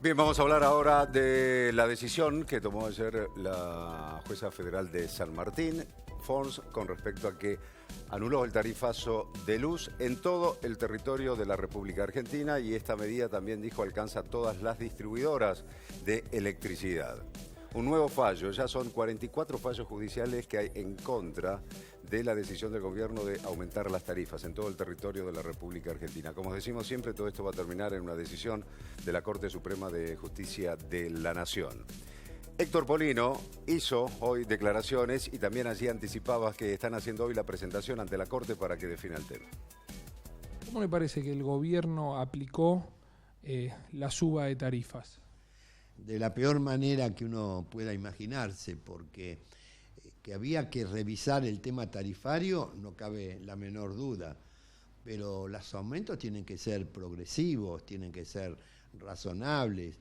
Bien, vamos a hablar ahora de la decisión que tomó ayer la jueza federal de San Martín, Fons, con respecto a que anuló el tarifazo de luz en todo el territorio de la República Argentina, y esta medida también, dijo, alcanza a todas las distribuidoras de electricidad. Un nuevo fallo, ya son 44 fallos judiciales que hay en contra de la decisión del gobierno de aumentar las tarifas en todo el territorio de la República Argentina. Como decimos siempre, todo esto va a terminar en una decisión de la Corte Suprema de Justicia de la Nación. Héctor Polino hizo hoy declaraciones y también allí anticipaba que están haciendo hoy la presentación ante la Corte para que defina el tema. ¿Cómo le parece que el gobierno aplicó la suba de tarifas? De la peor manera que uno pueda imaginarse, porque que había que revisar el tema tarifario no cabe la menor duda, pero los aumentos tienen que ser progresivos, tienen que ser razonables,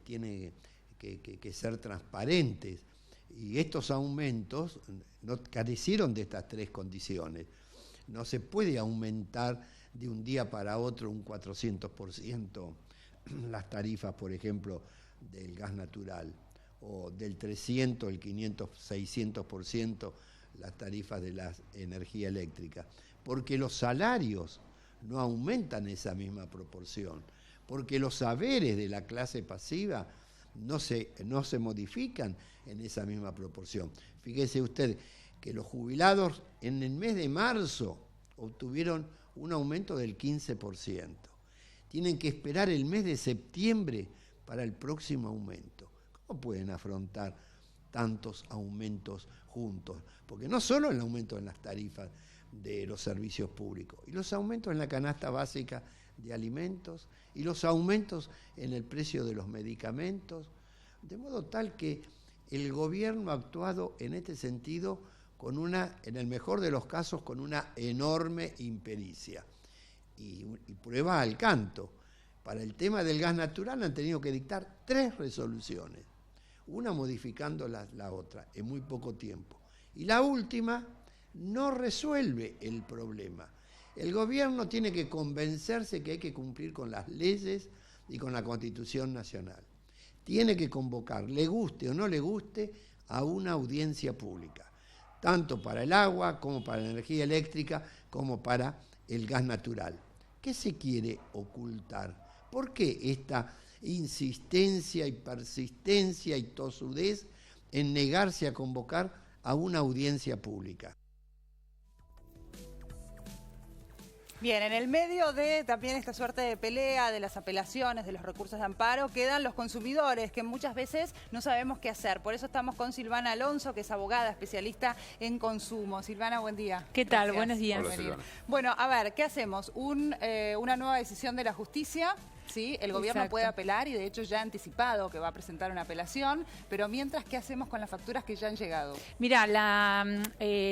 tienen que ser transparentes, y estos aumentos no carecieron de estas tres condiciones. No se puede aumentar de un día para otro un 400% las tarifas, por ejemplo, del gas natural, o del 300, el 500, 600% las tarifas de la energía eléctrica, porque los salarios no aumentan esa misma proporción, porque los saberes de la clase pasiva no se modifican en esa misma proporción. Fíjese usted que los jubilados en el mes de marzo obtuvieron un aumento del 15%. Tienen que esperar el mes de septiembre para el próximo aumento. ¿Cómo pueden afrontar tantos aumentos juntos? Porque no solo el aumento en las tarifas de los servicios públicos, y los aumentos en la canasta básica de alimentos, y los aumentos en el precio de los medicamentos, de modo tal que el gobierno ha actuado en este sentido con en el mejor de los casos, con una enorme impericia. Y prueba al canto. Para el tema del gas natural han tenido que dictar 3 resoluciones, una modificando la otra en muy poco tiempo. Y la última no resuelve el problema. El gobierno tiene que convencerse que hay que cumplir con las leyes y con la Constitución Nacional. Tiene que convocar, le guste o no le guste, a una audiencia pública, tanto para el agua como para la energía eléctrica, como para el gas natural. ¿Qué se quiere ocultar? ¿Por qué esta insistencia y persistencia y tosudez en negarse a convocar a una audiencia pública? Bien, en el medio de también esta suerte de pelea, de las apelaciones, de los recursos de amparo, quedan los consumidores, que muchas veces no sabemos qué hacer. Por eso estamos con Silvana Alonso, que es abogada, especialista en consumo. Silvana, buen día. ¿Qué tal? Gracias. Buenos días. Hola, Silvana. Bueno, a ver, ¿qué hacemos? Una nueva decisión de la justicia. Sí, el gobierno Exacto. puede apelar y de hecho ya ha anticipado que va a presentar una apelación, pero mientras, ¿qué hacemos con las facturas que ya han llegado? Mirá,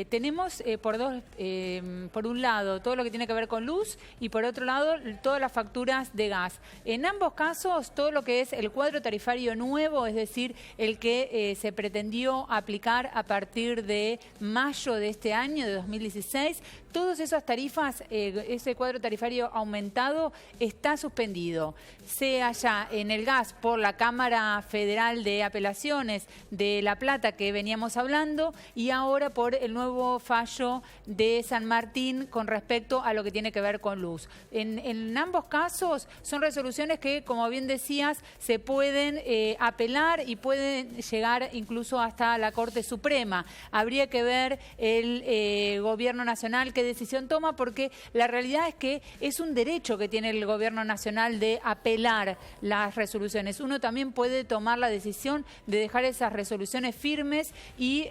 tenemos por un lado todo lo que tiene que ver con luz y por otro lado todas las facturas de gas. En ambos casos, todo lo que es el cuadro tarifario nuevo, es decir, el que se pretendió aplicar a partir de mayo de este año, de 2016, todas esas tarifas, ese cuadro tarifario aumentado está suspendido. Sea ya en el gas por la Cámara Federal de Apelaciones de La Plata, que veníamos hablando, y ahora por el nuevo fallo de San Martín con respecto a lo que tiene que ver con luz. En ambos casos son resoluciones que, como bien decías, se pueden apelar y pueden llegar incluso hasta la Corte Suprema. Habría que ver el Gobierno Nacional qué decisión toma, porque la realidad es que es un derecho que tiene el Gobierno Nacional de apelar las resoluciones. Uno también puede tomar la decisión de dejar esas resoluciones firmes y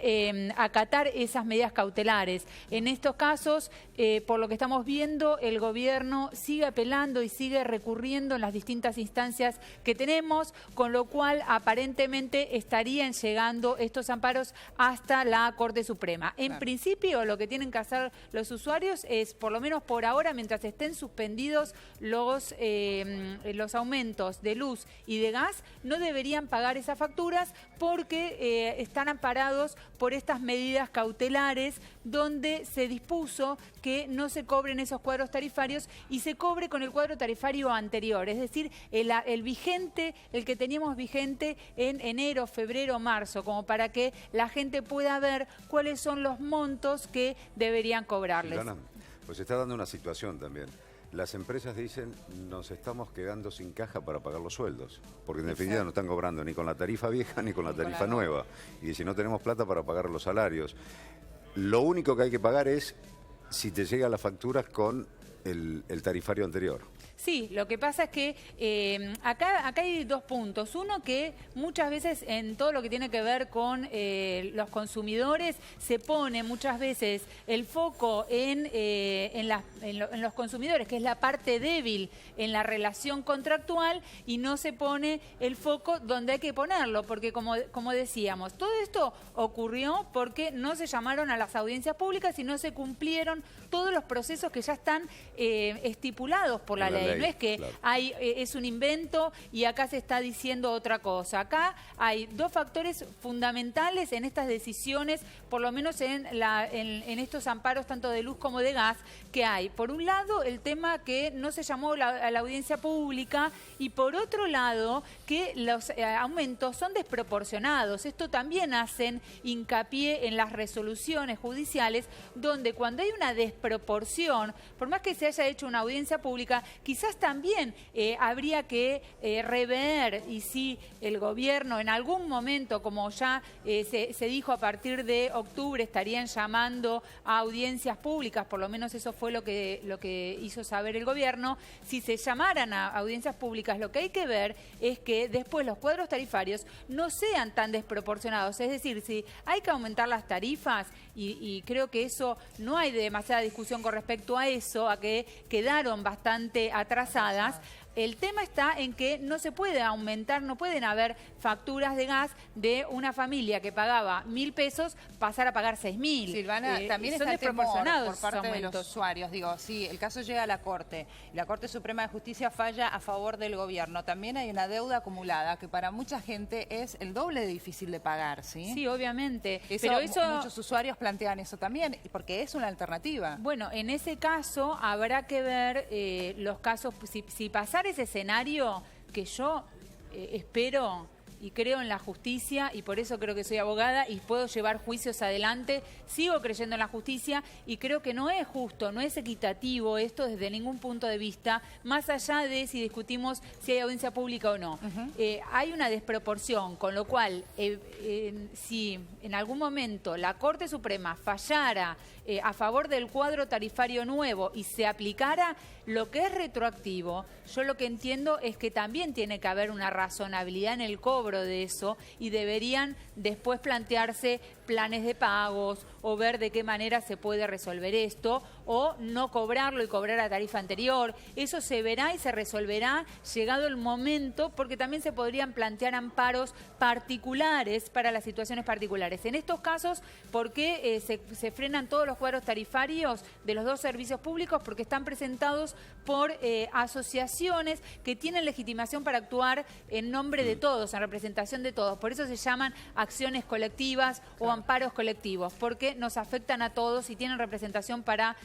acatar esas medidas cautelares. En estos casos, por lo que estamos viendo, el gobierno sigue apelando y sigue recurriendo en las distintas instancias que tenemos, con lo cual aparentemente estarían llegando estos amparos hasta la Corte Suprema. En principio, lo que tienen que hacer los usuarios es, por lo menos por ahora, mientras estén suspendidos los los aumentos de luz y de gas no deberían pagar esas facturas porque están amparados por estas medidas cautelares donde se dispuso que no se cobren esos cuadros tarifarios y se cobre con el cuadro tarifario anterior, es decir, el vigente, el que teníamos vigente en enero, febrero, marzo, como para que la gente pueda ver cuáles son los montos que deberían cobrarles. Silvana, pues se está dando una situación también. Las empresas dicen, nos estamos quedando sin caja para pagar los sueldos, porque en definitiva no están cobrando ni con la tarifa vieja ni con la tarifa nueva. Y si no tenemos plata para pagar los salarios, lo único que hay que pagar es si te llegan las facturas con el tarifario anterior. Sí, lo que pasa es que acá hay dos puntos. Uno, que muchas veces en todo lo que tiene que ver con los consumidores se pone muchas veces el foco en los consumidores, que es la parte débil en la relación contractual, y no se pone el foco donde hay que ponerlo, porque como decíamos, todo esto ocurrió porque no se llamaron a las audiencias públicas y no se cumplieron todos los procesos que ya están estipulados por la ley. No es que es un invento y acá se está diciendo otra cosa. Acá hay dos factores fundamentales en estas decisiones, por lo menos en estos amparos tanto de luz como de gas, que hay. Por un lado, el tema que no se llamó a la audiencia pública, y por otro lado, que los aumentos son desproporcionados. Esto también hacen hincapié en las resoluciones judiciales, donde cuando hay una desproporción, por más que se haya hecho una audiencia pública, quizás también habría que rever, y si el gobierno en algún momento, como ya se dijo, a partir de octubre estarían llamando a audiencias públicas, por lo menos eso fue lo que hizo saber el gobierno. Si se llamaran a audiencias públicas, lo que hay que ver es que después los cuadros tarifarios no sean tan desproporcionados. Es decir, si hay que aumentar las tarifas, y creo que eso no hay demasiada discusión con respecto a eso, a que quedaron bastante atrasadas. El tema está en que no se puede aumentar, no pueden haber facturas de gas de una familia que pagaba 1.000 pesos pasar a pagar 6.000. Silvana, también son está el temor desproporcionados por parte esos de los aumentos. usuarios. Digo, si el caso llega a la Corte, la Corte Suprema de Justicia falla a favor del gobierno, también hay una deuda acumulada que para mucha gente es el doble de difícil de pagar, ¿sí? Sí, obviamente. Pero muchos usuarios plantean eso también, porque es una alternativa. Bueno, en ese caso habrá que ver los casos, si pasar ese escenario, que yo espero y creo en la justicia, y por eso creo que soy abogada y puedo llevar juicios adelante, sigo creyendo en la justicia y creo que no es justo, no es equitativo esto desde ningún punto de vista, más allá de si discutimos si hay audiencia pública o no. Hay una desproporción, con lo cual, si en algún momento la Corte Suprema fallara a favor del cuadro tarifario nuevo y se aplicara lo que es retroactivo, yo lo que entiendo es que también tiene que haber una razonabilidad en el cobro de eso, y deberían después plantearse planes de pagos o ver de qué manera se puede resolver esto, o no cobrarlo y cobrar a tarifa anterior. Eso se verá y se resolverá llegado el momento, porque también se podrían plantear amparos particulares para las situaciones particulares. En estos casos, ¿por qué se frenan todos los cuadros tarifarios de los dos servicios públicos? Porque están presentados por asociaciones que tienen legitimación para actuar en nombre de todos, en representación de todos. Por eso se llaman acciones colectivas o amparos colectivos, porque nos afectan a todos y tienen representación para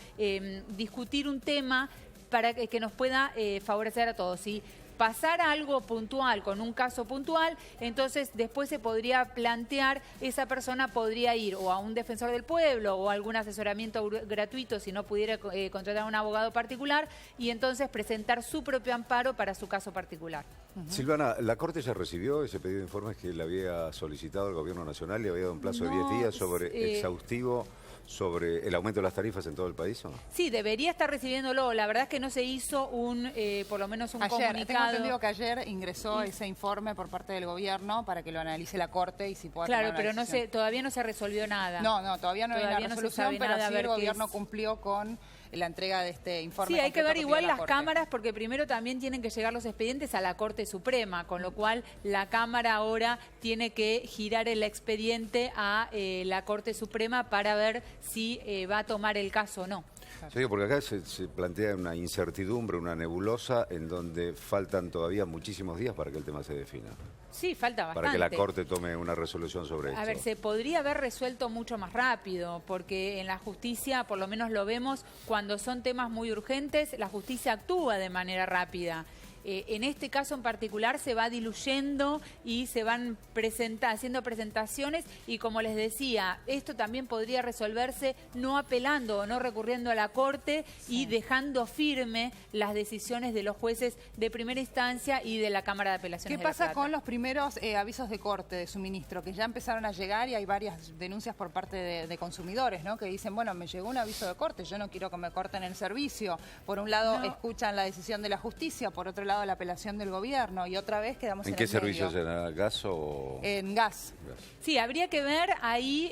discutir un tema para que nos pueda favorecer a todos. Si pasara algo puntual con un caso puntual, entonces después se podría plantear, esa persona podría ir o a un defensor del pueblo o a algún asesoramiento gratuito si no pudiera contratar a un abogado particular, y entonces presentar su propio amparo para su caso particular. Silvana, ¿la Corte ya recibió ese pedido de informes que le había solicitado el Gobierno Nacional y había dado un plazo de 10 días sobre exhaustivo sobre el aumento de las tarifas en todo el país, ¿o no? Sí, debería estar recibiéndolo. La verdad es que no se hizo por lo menos un comunicado. Tengo entendido que ayer ingresó ese informe por parte del gobierno para que lo analice la Corte y si pueda tomar una pero decisión. todavía no se resolvió nada. No, todavía no hay una resolución, pero sí el gobierno es... cumplió con la entrega de este informe. Sí, hay que ver igual las Corte. cámaras, porque primero también tienen que llegar los expedientes a la Corte Suprema, con lo cual la Cámara ahora tiene que girar el expediente a la Corte Suprema para ver si va a tomar el caso o no. Sí, porque acá se plantea una incertidumbre, una nebulosa, en donde faltan todavía muchísimos días para que el tema se defina. Sí, falta bastante. Para que la Corte tome una resolución sobre esto. A ver, se podría haber resuelto mucho más rápido, porque en la justicia, por lo menos lo vemos, cuando son temas muy urgentes, la justicia actúa de manera rápida. En este caso en particular se va diluyendo y se van haciendo presentaciones y, como les decía, esto también podría resolverse no apelando o no recurriendo a la Corte y dejando firme las decisiones de los jueces de primera instancia y de la Cámara de Apelaciones. ¿Qué pasa con los primeros avisos de corte de suministro que ya empezaron a llegar y hay varias denuncias por parte de consumidores, ¿no? Que dicen, bueno, me llegó un aviso de corte, yo no quiero que me corten el servicio. Por un lado escuchan la decisión de la justicia, por otro lado la apelación del gobierno y otra vez quedamos en el medio. ¿En qué servicio será? ¿Gas o...? En gas. Sí, habría que ver ahí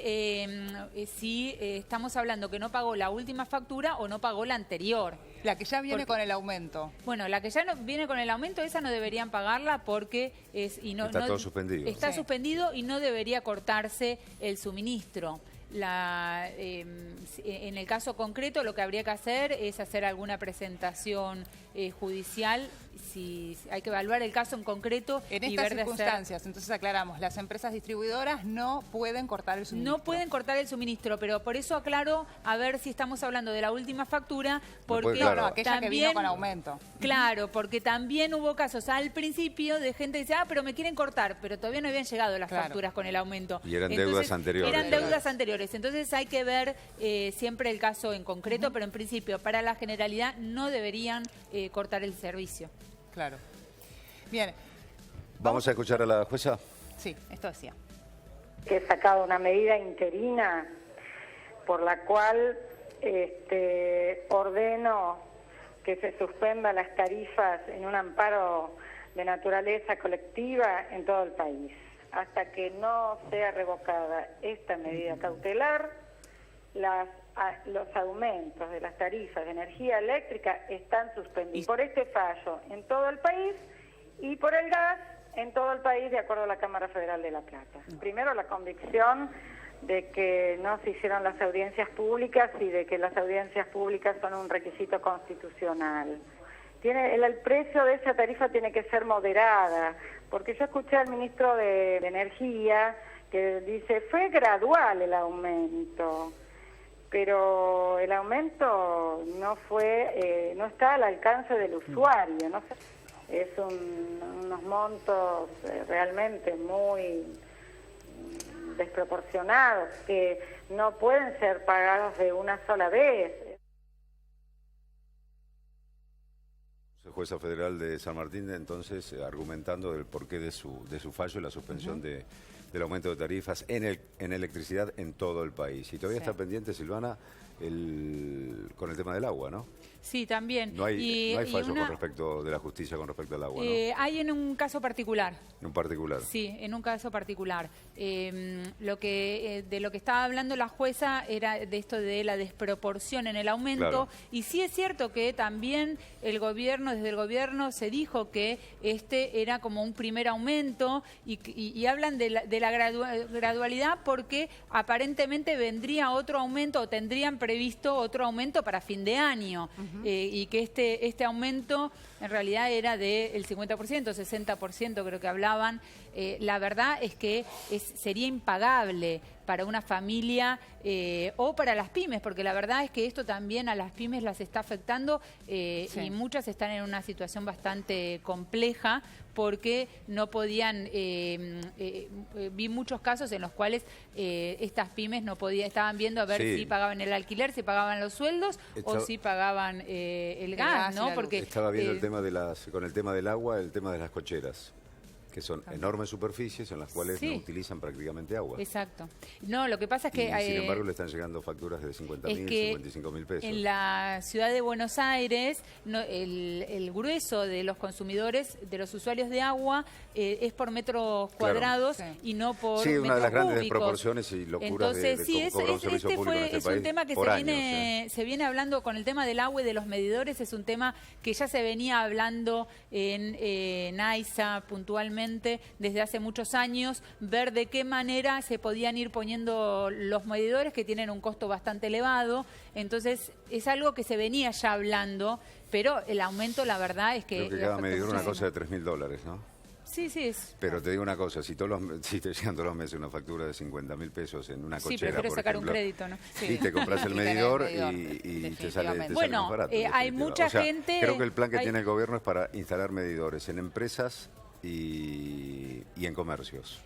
si estamos hablando que no pagó la última factura o no pagó la anterior. La que ya viene con el aumento. Bueno, la que ya no viene con el aumento, esa no deberían pagarla porque está todo suspendido. Está suspendido y no debería cortarse el suministro. En el caso concreto lo que habría que hacer es hacer alguna presentación judicial, si hay que evaluar el caso en concreto. En estas circunstancias, entonces aclaramos, las empresas distribuidoras no pueden cortar el suministro. No pueden cortar el suministro, pero por eso aclaro, a ver si estamos hablando de la última factura, porque no, aquella también, que vino con aumento. Claro, porque también hubo casos al principio de gente que decía, pero me quieren cortar, pero todavía no habían llegado las facturas con el aumento. Y eran deudas anteriores. Eran deudas anteriores, entonces hay que ver siempre el caso en concreto, pero en principio, para la generalidad, no deberían cortar el servicio. Claro. Bien. ¿Vamos a escuchar a la jueza? Sí, esto decía. Que he sacado una medida interina por la cual ordeno que se suspendan las tarifas en un amparo de naturaleza colectiva en todo el país. Hasta que no sea revocada esta medida cautelar, los aumentos de las tarifas de energía eléctrica están suspendidos por este fallo en todo el país y por el gas en todo el país, de acuerdo a la Cámara Federal de La Plata. Primero, la convicción de que no se hicieron las audiencias públicas y de que las audiencias públicas son un requisito constitucional. El precio de esa tarifa tiene que ser moderada, porque yo escuché al ministro de Energía que dice, fue gradual el aumento, pero el aumento no está al alcance del usuario, ¿no? Es unos montos realmente muy desproporcionados que no pueden ser pagados de una sola vez. Jueza Federal de San Martín, entonces, argumentando del porqué de su fallo y la suspensión del aumento de tarifas en electricidad en todo el país. Y todavía está pendiente, Silvana, con el tema del agua, ¿no? Sí, también. No hay fallo con respecto de la justicia con respecto al agua, ¿no? Hay en un caso particular. ¿En un particular? Sí, en un caso particular. De lo que estaba hablando la jueza era de esto de la desproporción en el aumento. Claro. Y sí es cierto que también desde el gobierno se dijo que este era como un primer aumento y hablan de la gradualidad porque aparentemente vendría otro aumento o tendrían previsto otro aumento para fin de año. Y que este aumento en realidad era del 50%, 60% creo que hablaban. La verdad es que sería impagable para una familia o para las pymes, porque la verdad es que esto también a las pymes las está afectando y muchas están en una situación bastante compleja porque no podían, vi muchos casos en los cuales estas pymes no podían, estaban viendo a ver si pagaban el alquiler, si pagaban los sueldos o si pagaban el gas, ¿no? Porque estaba viendo el tema con el tema del agua, el tema de las cocheras, que son enormes superficies en las cuales no utilizan prácticamente agua. Exacto. No, lo que pasa es que... sin embargo, le están llegando facturas de 50.000, 55.000 pesos. En la ciudad de Buenos Aires, el grueso de los consumidores, de los usuarios de agua, es por metros cuadrados y no por metros una de las grandes cúbicos. desproporciones y locuras Entonces, de cobrar un servicio público en este es país un tema que se viene hablando con el tema del agua y de los medidores, es un tema que ya se venía hablando en AISA puntualmente, permanente desde hace muchos años, ver de qué manera se podían ir poniendo los medidores que tienen un costo bastante elevado. Entonces es algo que se venía ya hablando, pero el aumento, la verdad es que... Creo que cada medidor una cosa de $3.000, ¿no? Sí, sí. Es... Pero te digo una cosa, si te llegan todos los meses una factura de $50.000 en una cochera, prefiero por sacar ejemplo, un crédito, ¿no? Sí, te compras el medidor y te sale más barato. Hay mucha gente... Creo que el plan que tiene el gobierno es para instalar medidores en empresas y en comercios.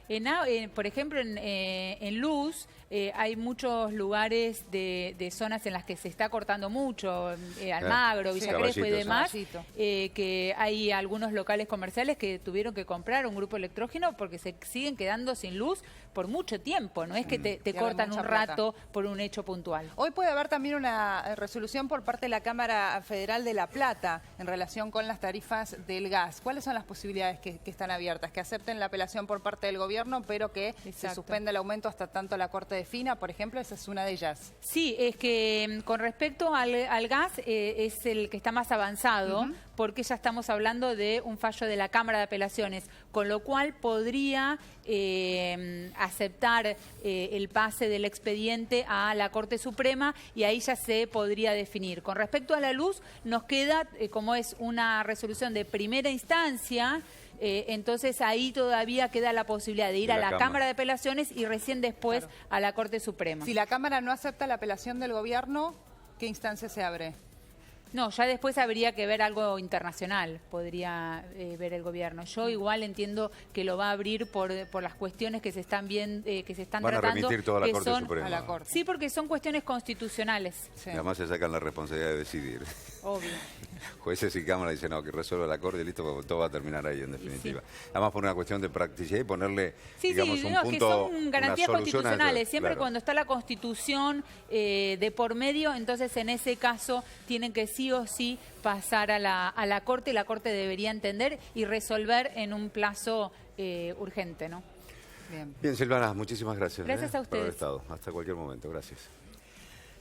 Por ejemplo, en luz hay muchos lugares de zonas en las que se está cortando mucho, Almagro, Villa Crespo y demás, que hay algunos locales comerciales que tuvieron que comprar un grupo electrógeno porque se siguen quedando sin luz por mucho tiempo, no es que te cortan un rato por un hecho puntual. Hoy puede haber también una resolución por parte de la Cámara Federal de La Plata en relación con las tarifas del gas. ¿Cuáles son las posibilidades que están abiertas? Que acepten la apelación por parte del gobierno, pero que se suspenda el aumento hasta tanto la Corte defina, por ejemplo, esa es una de ellas. Sí, es que con respecto al gas es el que está más avanzado, porque ya estamos hablando de un fallo de la Cámara de Apelaciones, con lo cual podría aceptar el pase del expediente a la Corte Suprema y ahí ya se podría definir. Con respecto a la luz, nos queda, como es una resolución de primera instancia, entonces ahí todavía queda la posibilidad de ir a la Cámara de Apelaciones y recién después a la Corte Suprema. Si la Cámara no acepta la apelación del gobierno, ¿qué instancia se abre? No, ya después habría que ver algo internacional, podría ver el gobierno. Yo igual entiendo que lo va a abrir por las cuestiones que se están viendo, que se están tratando. Van a remitir toda la Corte Suprema. A la Corte. Sí, porque son cuestiones constitucionales. Sí. Además se sacan la responsabilidad de decidir. Obvio. Jueces y Cámara dicen, no, que resuelva la Corte y listo, porque todo va a terminar ahí en definitiva. Sí. Además por una cuestión de practicidad y ponerle, digamos, un punto, que son garantías constitucionales. Siempre claro. Cuando está la Constitución de por medio, entonces en ese caso tienen que sí o sí pasar a la Corte, y la Corte debería entender y resolver en un plazo urgente, ¿no? Bien, Silvana, muchísimas gracias. Gracias a ustedes. Por haber estado. Hasta cualquier momento, gracias.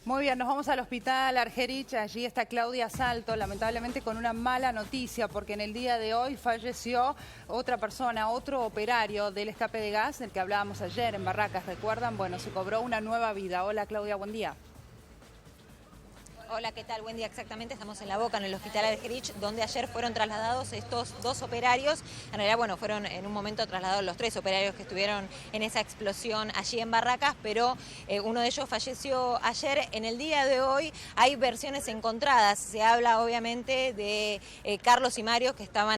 Muy bien, nos vamos al hospital Argerich. Allí está Claudia Salto, lamentablemente con una mala noticia, porque en el día de hoy falleció otra persona, otro operario del escape de gas, del que hablábamos ayer en Barracas, ¿recuerdan? Bueno, se cobró una nueva vida. Hola Claudia, buen día. Hola, ¿qué tal? Buen día, exactamente. Estamos en La Boca, en el hospital Argerich, donde ayer fueron trasladados estos dos operarios. En realidad, bueno, fueron en un momento trasladados los tres operarios que estuvieron en esa explosión allí en Barracas, pero uno de ellos falleció ayer. En el día de hoy hay versiones encontradas. Se habla, obviamente, de Carlos y Mario, que estaban